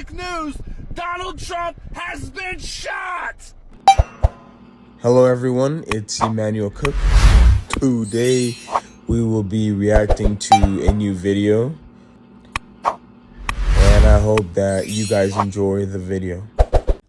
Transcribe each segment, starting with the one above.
Break news! Donald Trump has been shot! Hello everyone, it's Emmanuel Cooke. Today we will be reacting to a new video, and I hope that you guys enjoy the video.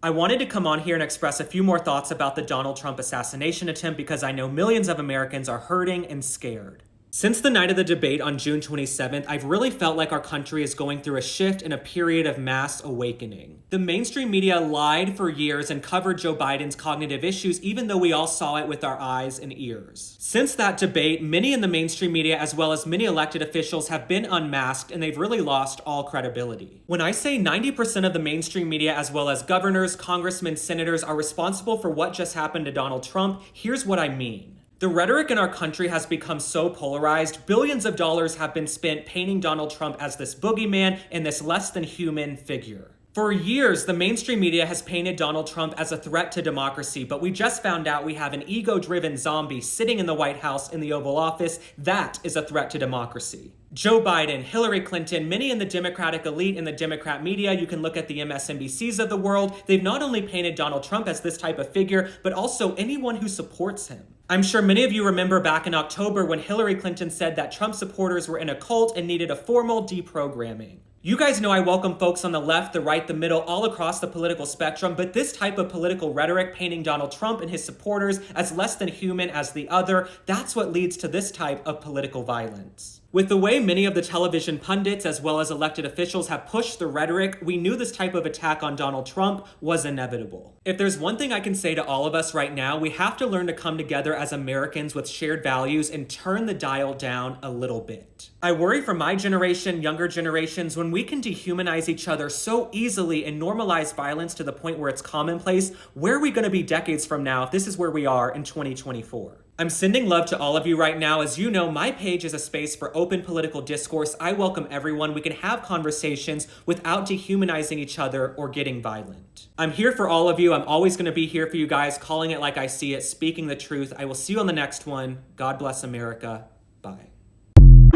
I wanted to come on here and express a few more thoughts about the Donald Trump assassination attempt because I know millions of Americans are hurting and scared. Since the night of the debate on June 27th, I've really felt like our country is going through a shift and a period of mass awakening. The mainstream media lied for years and covered Joe Biden's cognitive issues even though we all saw it with our eyes and ears. Since that debate, many in the mainstream media as well as many elected officials have been unmasked and they've really lost all credibility. When I say 90% of the mainstream media as well as governors, congressmen, senators are responsible for what just happened to Donald Trump, here's what I mean. The rhetoric in our country has become so polarized, billions of dollars have been spent painting Donald Trump as this boogeyman and this less than human figure. For years, the mainstream media has painted Donald Trump as a threat to democracy, but we just found out we have an ego-driven zombie sitting in the White House in the Oval Office. That is a threat to democracy. Joe Biden, Hillary Clinton, many in the Democratic elite and the Democrat media, you can look at the MSNBCs of the world, they've not only painted Donald Trump as this type of figure, but also anyone who supports him. I'm sure many of you remember back in October when Hillary Clinton said that Trump supporters were in a cult and needed a formal deprogramming. You guys know I welcome folks on the left, the right, the middle, all across the political spectrum, but this type of political rhetoric painting Donald Trump and his supporters as less than human as the other, that's what leads to this type of political violence. With the way many of the television pundits as well as elected officials have pushed the rhetoric, we knew this type of attack on Donald Trump was inevitable. If there's one thing I can say to all of us right now, we have to learn to come together as Americans with shared values and turn the dial down a little bit. I worry for my generation, younger generations, when we can dehumanize each other so easily and normalize violence to the point where it's commonplace, where are we going to be decades from now if this is where we are in 2024? I'm sending love to all of you right now. As you know, my page is a space for open political discourse. I welcome everyone. We can have conversations without dehumanizing each other or getting violent. I'm here for all of you. I'm always going to be here for you guys, calling it like I see it, speaking the truth. I will see you on the next one. God bless America. Bye.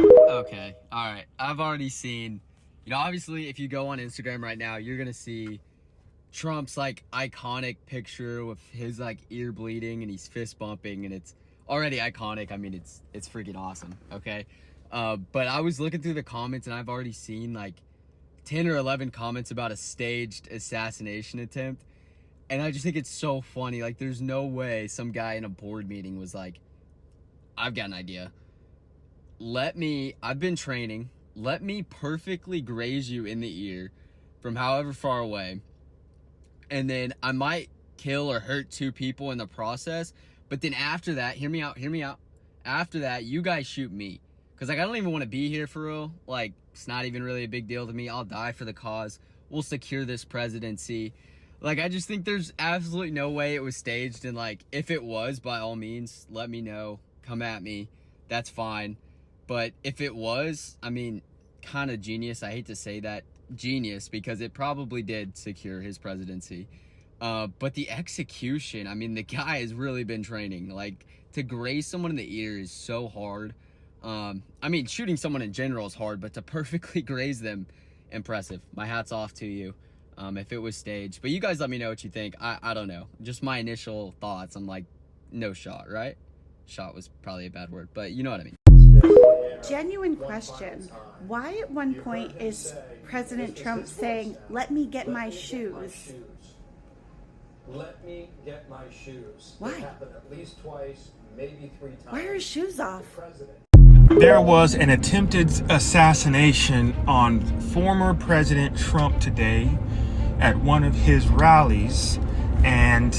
Okay, all right. I've already seen, obviously if you go on Instagram right now, you're going to see Trump's iconic picture with his ear bleeding and he's fist bumping, and it's already iconic. I mean, it's freaking awesome, okay? But I was looking through the comments and I've already seen 10 or 11 comments about a staged assassination attempt. And I just think it's so funny. There's no way some guy in a board meeting was like, I've got an idea. I've been training. Let me perfectly graze you in the ear from however far away. And then I might kill or hurt 2 people in the process. But then after that, hear me out. After that, you guys shoot me. Because I don't even want to be here for real. It's not even really a big deal to me. I'll die for the cause. We'll secure this presidency. I just think there's absolutely no way it was staged. And if it was, by all means, let me know. Come at me. That's fine. But if it was, I mean, kind of genius. I hate to say that. Genius, because it probably did secure his presidency. But the execution, I mean, the guy has really been training. To graze someone in the ear is so hard. I mean, shooting someone in general is hard, but to perfectly graze them, impressive. My hat's off to you. If it was staged. But you guys let me know what you think. I don't know. Just my initial thoughts. I'm no shot, right? Shot was probably a bad word, but you know what I mean. Genuine question. Why at one point is President Trump saying, "Let me get my shoes"? Let me get my shoes. Why? It happened at least twice, maybe 3 times. Why are his shoes off? There was an attempted assassination on former President Trump today at one of his rallies, and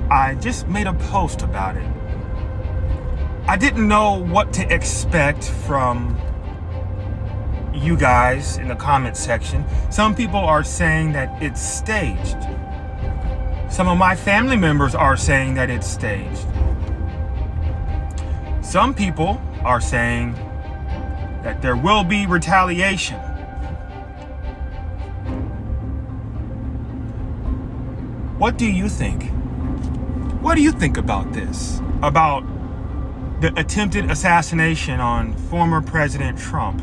I just made a post about it. I didn't know what to expect from you guys in the comment section. Some people are saying that it's staged. Some of my family members are saying that it's staged. Some people are saying that there will be retaliation. What do you think? What do you think about this? About the attempted assassination on former President Trump?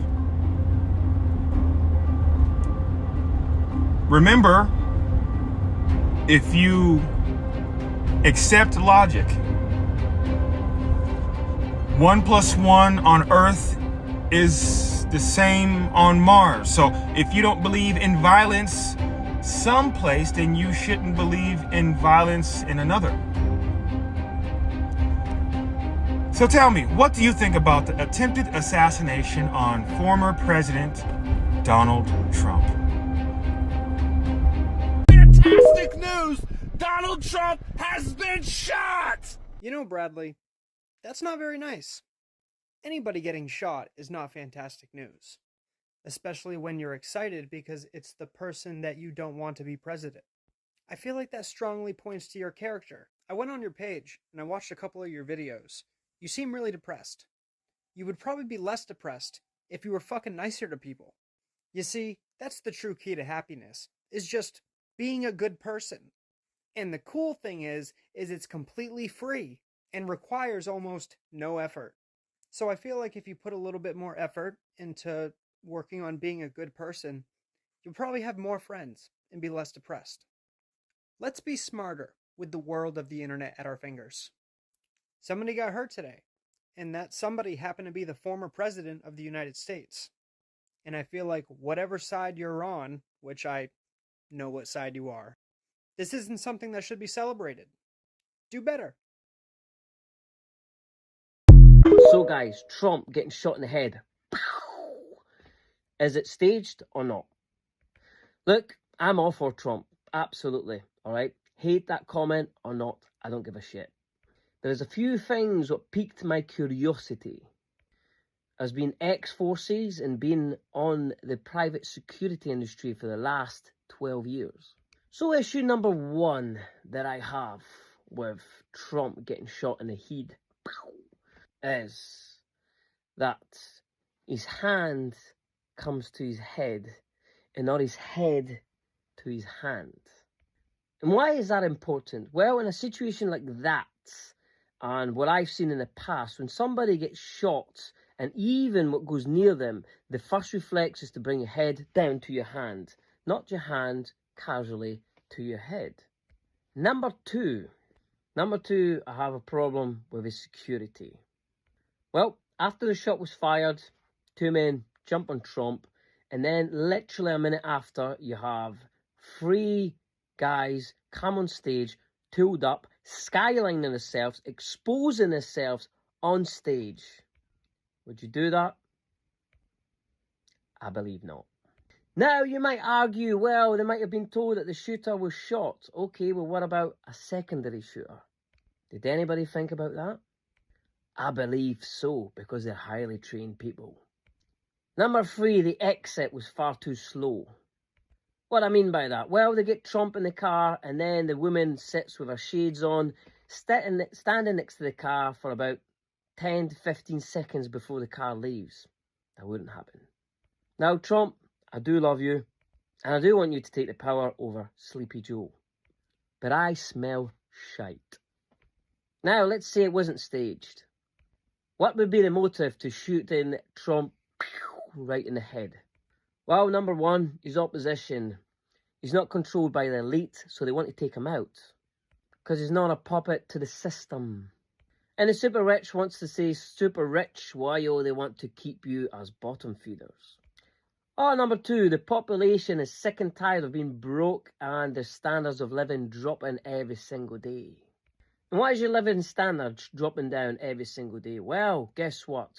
Remember, if you accept logic, 1 + 1 on Earth is the same on Mars. So if you don't believe in violence someplace, then you shouldn't believe in violence in another. So tell me, what do you think about the attempted assassination on former President Donald Trump? Fantastic news! Donald Trump has been shot! You know, Bradley, that's not very nice. Anybody getting shot is not fantastic news, especially when you're excited because it's the person that you don't want to be president. I feel like that strongly points to your character. I went on your page and I watched a couple of your videos. You seem really depressed. You would probably be less depressed if you were fucking nicer to people. You see, that's the true key to happiness, is just being a good person. And the cool thing is it's completely free and requires almost no effort. So I feel like if you put a little bit more effort into working on being a good person, you'll probably have more friends and be less depressed. Let's be smarter with the world of the internet at our fingers. Somebody got hurt today, and that somebody happened to be the former president of the United States. And I feel like whatever side you're on, which I know what side you are, this isn't something that should be celebrated. Do better. So guys, Trump getting shot in the head. Is it staged or not? Look, I'm all for Trump. Absolutely. Alright? Hate that comment or not, I don't give a shit. There's a few things that piqued my curiosity. As being ex-forces and being on the private security industry for the last 12 years. So issue number 1 that I have with Trump getting shot in the head is that his hand comes to his head and not his head to his hand. And why is that important? Well, in a situation like that, and what I've seen in the past, when somebody gets shot and even what goes near them, the first reflex is to bring your head down to your hand, not your hand casually to your head. Number two, I have a problem with his security. Well, after the shot was fired, 2 men jump on Trump, and then literally a minute after, you have 3 guys come on stage, tooled up, skylining themselves, exposing themselves on stage. Would you do that? I believe not. Now, you might argue, well, they might have been told that the shooter was shot. Okay, well, what about a secondary shooter? Did anybody think about that? I believe so, because they're highly trained people. Number 3, the exit was far too slow. What I mean by that? Well, they get Trump in the car, and then the woman sits with her shades on, standing next to the car for about 10 to 15 seconds before the car leaves. That wouldn't happen. Now, Trump, I do love you, and I do want you to take the power over Sleepy Joe. But I smell shite. Now, let's say it wasn't staged. What would be the motive to shoot in Trump right in the head? Well, number 1, his opposition. He's not controlled by the elite, so they want to take him out. Because he's not a puppet to the system. And the super rich wants to say super rich, why they want to keep you as bottom feeders. Oh, number 2, the population is sick and tired of being broke and their standards of living dropping every single day. And why is your living standards dropping down every single day? Well, guess what?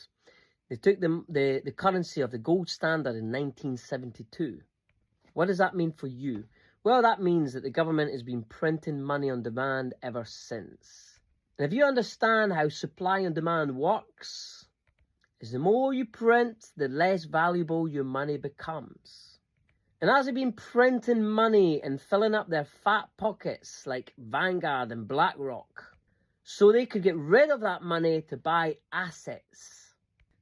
They took the currency of the gold standard in 1972. What does that mean for you? Well, that means that the government has been printing money on demand ever since. And if you understand how supply and demand works, is the more you print, the less valuable your money becomes. And as they've been printing money and filling up their fat pockets like Vanguard and BlackRock, so they could get rid of that money to buy assets.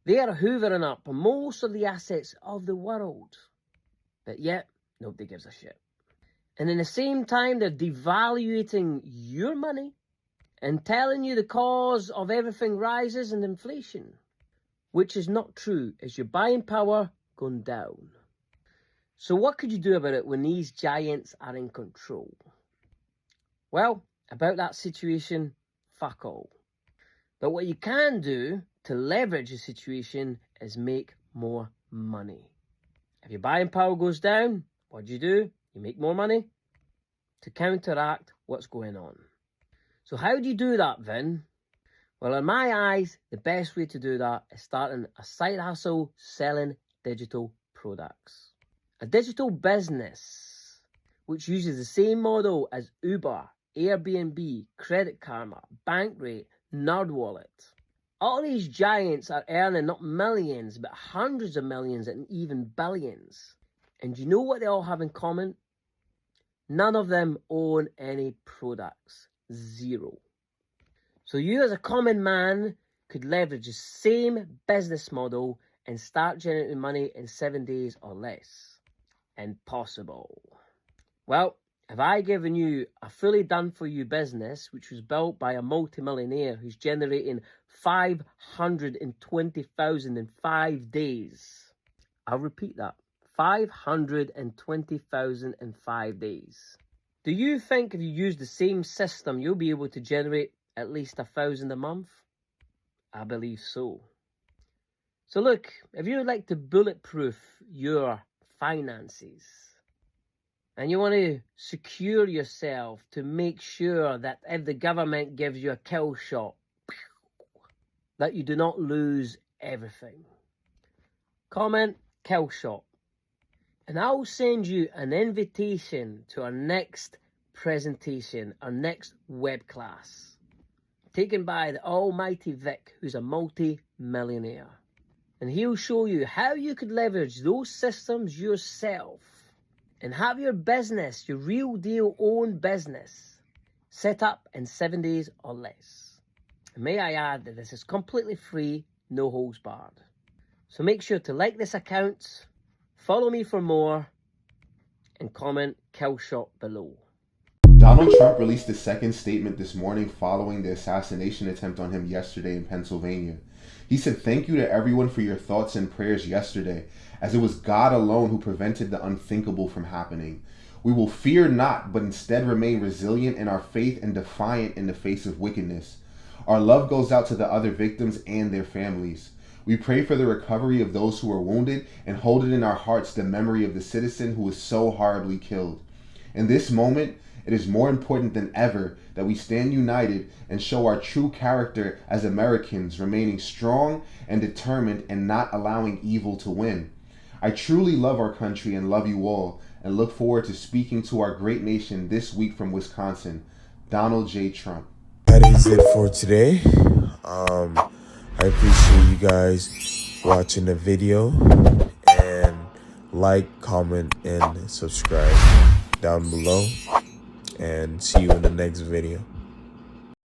They are hoovering up most of the assets of the world. But yet, nobody gives a shit. And in the same time, they're devaluating your money and telling you the cause of everything rises in inflation. Which is not true, as your buying power going down. So what could you do about it when these giants are in control? Well, about that situation, fuck all. But what you can do to leverage the situation is make more money. If your buying power goes down, what do? You make more money to counteract what's going on. So how do you do that, Vin? Well, in my eyes, the best way to do that is starting a side hustle selling digital products. A digital business which uses the same model as Uber, Airbnb, Credit Karma, Bankrate, NerdWallet. All these giants are earning not millions, but hundreds of millions and even billions. And you know what they all have in common? None of them own any products. Zero. So you as a common man could leverage the same business model and start generating money in 7 days or less. Impossible. Well, have I given you a fully done-for-you business which was built by a multimillionaire who's generating $520,000 in 5 days? I'll repeat that. $520,000 in 5 days. Do you think if you use the same system, you'll be able to generate at least $1,000 a month? I believe so. So look, if you'd like to bulletproof your finances, and you want to secure yourself to make sure that if the government gives you a kill shot, that you do not lose everything, comment kill shot. And I'll send you an invitation to our next presentation, our next web class, taken by the almighty Vic, who's a multi-millionaire. And he'll show you how you could leverage those systems yourself and have your business, your real deal own business, set up in 7 days or less. And may I add that this is completely free, no holds barred. So make sure to like this account, follow me for more, and comment kill shot below. Donald Trump released a second statement this morning following the assassination attempt on him yesterday in Pennsylvania. He said, "Thank you to everyone for your thoughts and prayers yesterday, as it was God alone who prevented the unthinkable from happening. We will fear not, but instead remain resilient in our faith and defiant in the face of wickedness. Our love goes out to the other victims and their families. We pray for the recovery of those who are wounded and hold it in our hearts the memory of the citizen who was so horribly killed. In this moment, it is more important than ever that we stand united and show our true character as Americans, remaining strong and determined and not allowing evil to win. I truly love our country and love you all, and look forward to speaking to our great nation this week from Wisconsin. Donald J. Trump." That is it for today. I appreciate you guys watching the video, and like, comment, and subscribe down below, and see you in the next video.